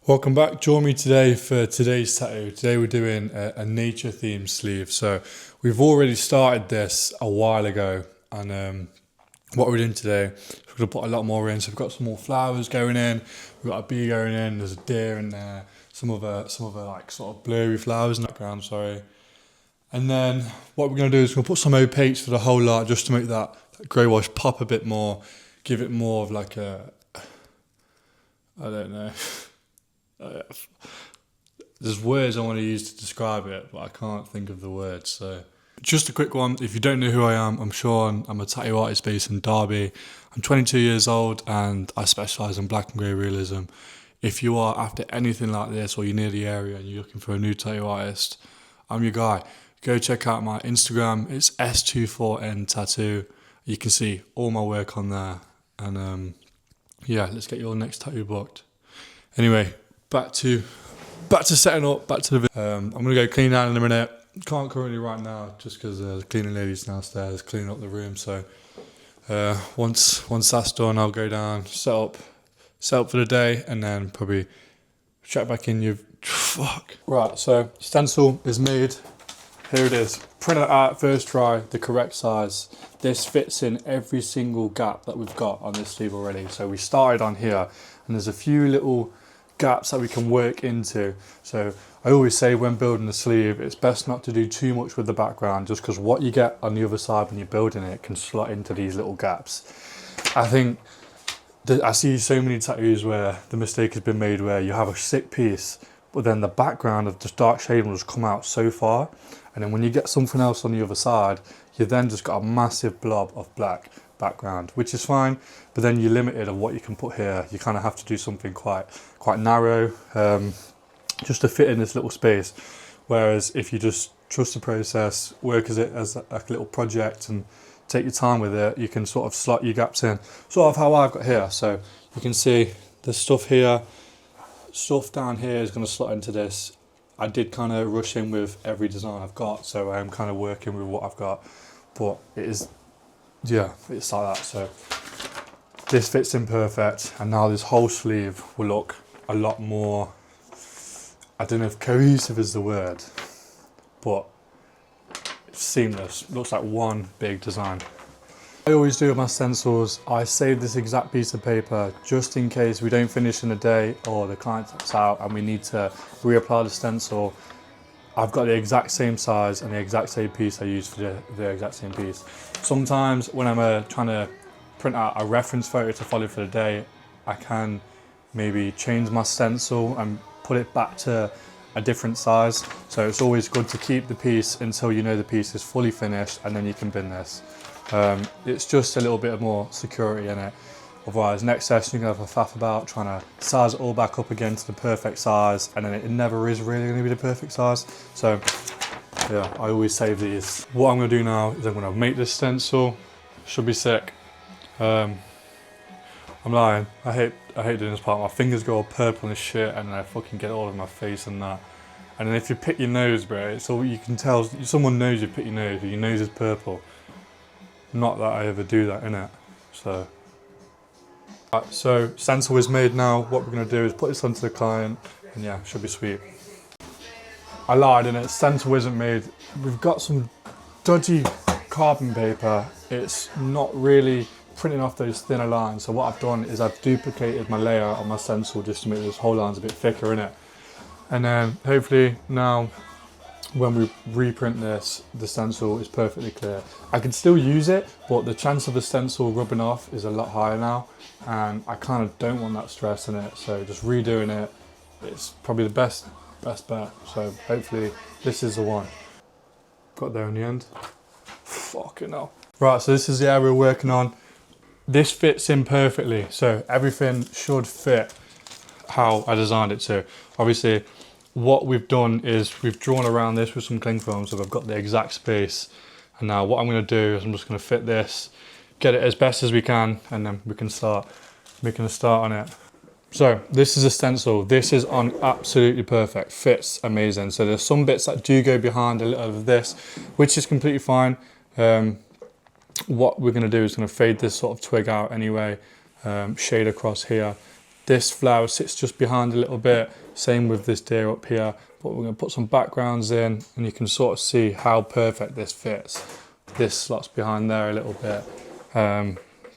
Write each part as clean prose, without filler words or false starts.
Welcome back. Join me today for today's tattoo. Today we're doing a nature themed sleeve. So we've already started this a while ago, and what we're doing today, we're going to put a lot more in. So we've got some more flowers going in, we've got a bee going in, there's a deer in there, some other like sort of blurry flowers in the background, sorry. And then what we're going to do is we're going to put some opaques for the whole lot just to make that grey wash pop a bit more, give it more of like a, I don't know. There's words I want to use to describe it, but I can't think of the words. So, just a quick one. If you don't know who I am, I'm Sean. I'm a tattoo artist based in Derby. I'm 22 years old and I specialise in black and grey realism. If you are after anything like this, or you're near the area and you're looking for a new tattoo artist, I'm your guy. Go check out my Instagram. It's S24N Tattoo. You can see all my work on there. And yeah, let's get your next tattoo booked. Anyway, back to setting up, back to the video. I'm going to go clean down in a minute. Can't currently right now just because the cleaning lady's downstairs cleaning up the room. So once that's done, I'll go down, set up for the day, and then probably check back in. Right, so stencil is made. Here it is. Print it out first try, the correct size. This fits in every single gap that we've got on this sleeve already. So we started on here, and there's a few little gaps that we can work into. So I always say when building a sleeve, it's best not to do too much with the background, just because what you get on the other side when you're building it can slot into these little gaps. I think I see so many tattoos where the mistake has been made where you have a sick piece, but then the background of just dark shading will just come out so far, and then when you get something else on the other side, you then just got a massive blob of black background, which is fine, but then you're limited of what you can put here. You kind of have to do something quite narrow, just to fit in this little space. Whereas if you just trust the process, work as a little project and take your time with it, you can sort of slot your gaps in, sort of how I've got here. So you can see the stuff here, stuff down here is going to slot into this. I did kind of rush in with every design I've got, so I am kind of working with what I've got, but it is, yeah, it's like that. So this fits in perfect, and now this whole sleeve will look a lot more, I don't know if cohesive is the word, but it's seamless. Looks like one big design. I always do with my stencils, I save this exact piece of paper just in case we don't finish in a day or the client taps out and we need to reapply the stencil. I've got the exact same size and the exact same piece I use for the exact same piece. Sometimes when I'm trying to print out a reference photo to follow for the day, I can maybe change my stencil and put it back to a different size. So it's always good to keep the piece until you know the piece is fully finished, and then you can bin this. It's just a little bit more security in it. Otherwise, next session you're going to have a faff about trying to size it all back up again to the perfect size, and then it never is really going to be the perfect size. So yeah, I always save these. What I'm going to do now is I'm going to make this stencil. Should be sick. I'm lying. I hate doing this part. My fingers go all purple and shit, and then I fucking get it all over my face and that. And then if you pick your nose, bro, it's all you can tell. Someone knows you pick your nose, or your nose is purple. Not that I ever do that, innit? So. Right, so stencil is made now. What we're going to do is put this onto the client, and yeah, should be sweet. I lied, innit? Stencil isn't made. We've got some dodgy carbon paper. It's not really printing off those thinner lines. So what I've done is I've duplicated my layer on my stencil just to make those whole lines a bit thicker, innit? And then hopefully now when we reprint this, the stencil is perfectly clear. I can still use it, but the chance of the stencil rubbing off is a lot higher now, and I kind of don't want that stress in it. So just redoing it, it's probably the best bet. So hopefully this is the one. Got there in the end. Fucking hell. Right, so this is the area we're working on. This fits in perfectly, so everything should fit how I designed it to. Obviously, what we've done is we've drawn around this with some cling film, so I've got the exact space. And now what I'm going to do is I'm just going to fit this, get it as best as we can, and then we can start making a start on it. So this is a stencil. This is on absolutely perfect, fits amazing. So there's some bits that do go behind a little of this, which is completely fine. What we're going to do is going to fade this sort of twig out anyway, shade across here, This flower sits just behind a little bit. Same with this deer up here. But we're going to put some backgrounds in, and you can sort of see how perfect this fits. This slots behind there a little bit.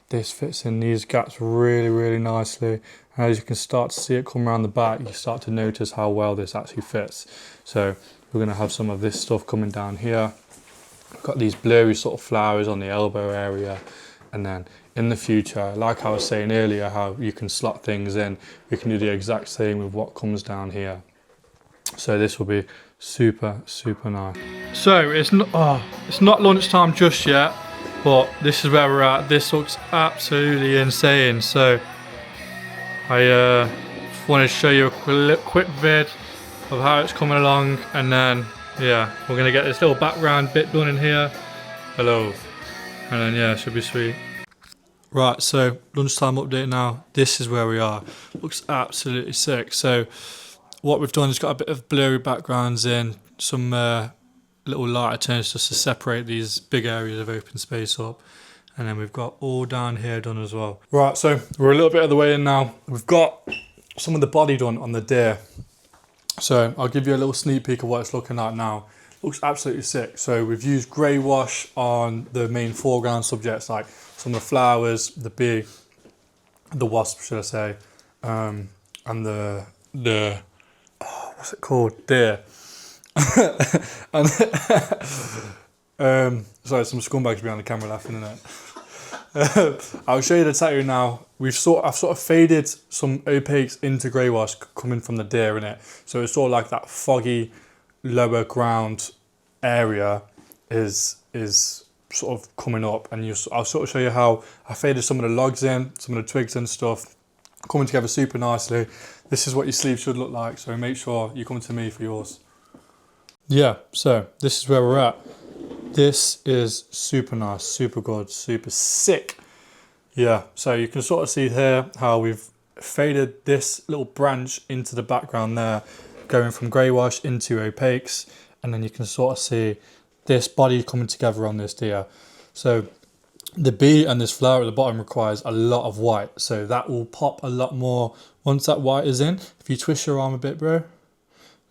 This fits in these gaps really, really nicely. And as you can start to see it come around the back, you start to notice how well this actually fits. So we're going to have some of this stuff coming down here. We've got these blurry sort of flowers on the elbow area. And then in the future, like I was saying earlier, how you can slot things in, we can do the exact same with what comes down here. So this will be super, super nice. So it's not lunchtime just yet, but this is where we're at. This looks absolutely insane. So I want to show you a quick vid of how it's coming along, and then yeah, we're gonna get this little background bit done in here. Hello. And then yeah, it should be sweet. Right, so lunchtime update now. This is where we are. Looks absolutely sick. So what we've done is got a bit of blurry backgrounds in, some little lighter tones just to separate these big areas of open space up. And then we've got all down here done as well. Right, so we're a little bit of the way in now. We've got some of the body done on the deer. So I'll give you a little sneak peek of what it's looking like now. Looks absolutely sick. So we've used grey wash on the main foreground subjects, like some of the flowers, the bee, the wasp, should I say, and the what's it called? Deer. And sorry, some scumbags behind the camera laughing at it. I'll show you the tattoo now. I've sort of faded some opaques into grey wash coming from the deer in it, so it's sort of like that foggy lower ground area is sort of coming up, and I'll sort of show you how I faded some of the logs in, some of the twigs and stuff, coming together super nicely. This is what your sleeve should look like, so make sure you come to me for yours. Yeah, so this is where we're at. This is super nice, super good, super sick. Yeah, so you can sort of see here how we've faded this little branch into the background there, going from grey wash into opaques, and then you can sort of see this body coming together on this deer. So the bee and this flower at the bottom requires a lot of white, so that will pop a lot more once that white is in. If you twist your arm a bit, bro,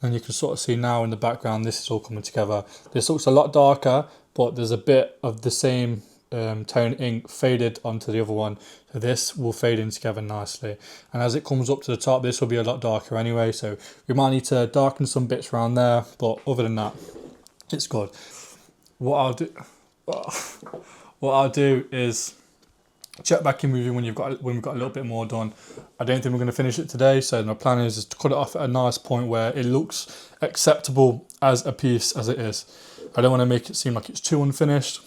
then you can sort of see now in the background this is all coming together. This looks a lot darker, but there's a bit of the same tone ink faded onto the other one, so this will fade in together nicely. And as it comes up to the top, this will be a lot darker anyway, so we might need to darken some bits around there, but other than that, it's good. What I'll do is check back in with you when we've got a little bit more done. I don't think we're going to finish it today, so my plan is to cut it off at a nice point where it looks acceptable as a piece as it is. I don't want to make it seem like it's too unfinished,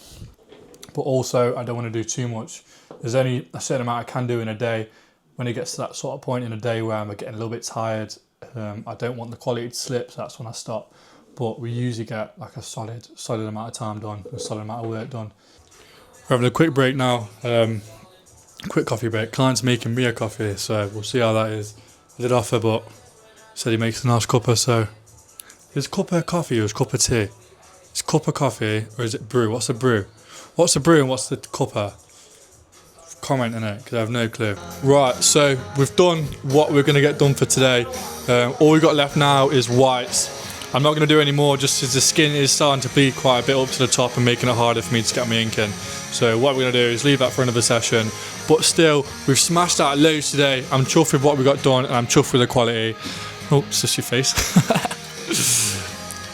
but also I don't want to do too much. There's only a certain amount I can do in a day. When it gets to that sort of point in a day where I'm getting a little bit tired, I don't want the quality to slip, so that's when I stop. But we usually get like a solid amount of time done, a solid amount of work done. We're having a quick break now, quick coffee break. Client's making me a coffee, so we'll see how that is. I did offer, but he said he makes a nice cuppa, so is cuppa coffee or is cuppa tea? Is cuppa coffee or is it brew? What's a brew? What's a brew and what's the cuppa? Comment in it, because I have no clue. Right, so we've done what we're going to get done for today. All we've got left now is whites. I'm not going to do any more just because the skin is starting to bleed quite a bit up to the top and making it harder for me to get my ink in. So what we're going to do is leave that for another session. But still, we've smashed out loads today. I'm chuffed with what we got done and I'm chuffed with the quality. Oh, it's just your face.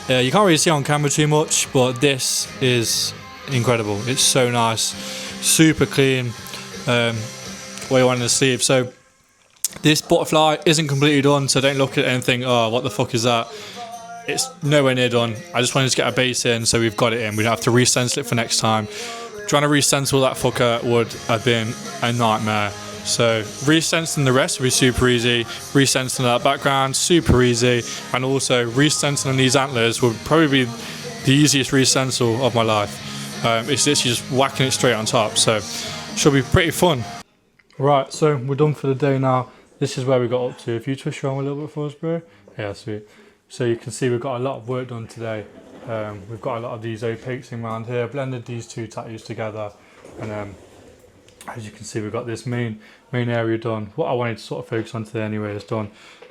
Yeah, you can't really see on camera too much, but this is incredible. It's so nice, super clean. What you want in the sleeve. So this butterfly isn't completely done, so don't look at it and think, oh, what the fuck is that? It's nowhere near done. I just wanted to get a base in, so we've got it in. We don't have to re-stencil it for next time. Trying to re-stencil that fucker would have been a nightmare. So re-stenciling the rest would be super easy. Re-stenciling that background, super easy. And also re-stenciling these antlers would probably be the easiest re-stencil of my life. It's literally just whacking it straight on top. So should be pretty fun. Right, so we're done for the day now. This is where we got up to. If you twist your arm a little bit for us, bro. Yeah, sweet. So you can see we've got a lot of work done today. We've got a lot of these opaques around here, blended these two tattoos together, and as you can see, we've got this main area done. What I wanted to sort of focus on today anyway is done.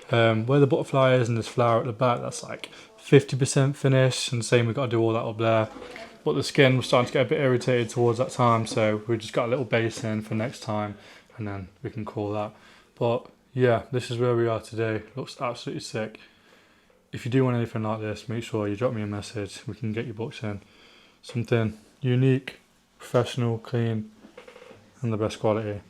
Where the butterfly is and this flower at the back, that's like 50% finished, and same, we've got to do all that up there. But the skin was starting to get a bit irritated towards that time, so we just got a little base in for next time, and then we can call that. But yeah, this is where we are today. Looks absolutely sick. If you do want anything like this, make sure you drop me a message. We can get your books in. Something unique, professional, clean, and the best quality.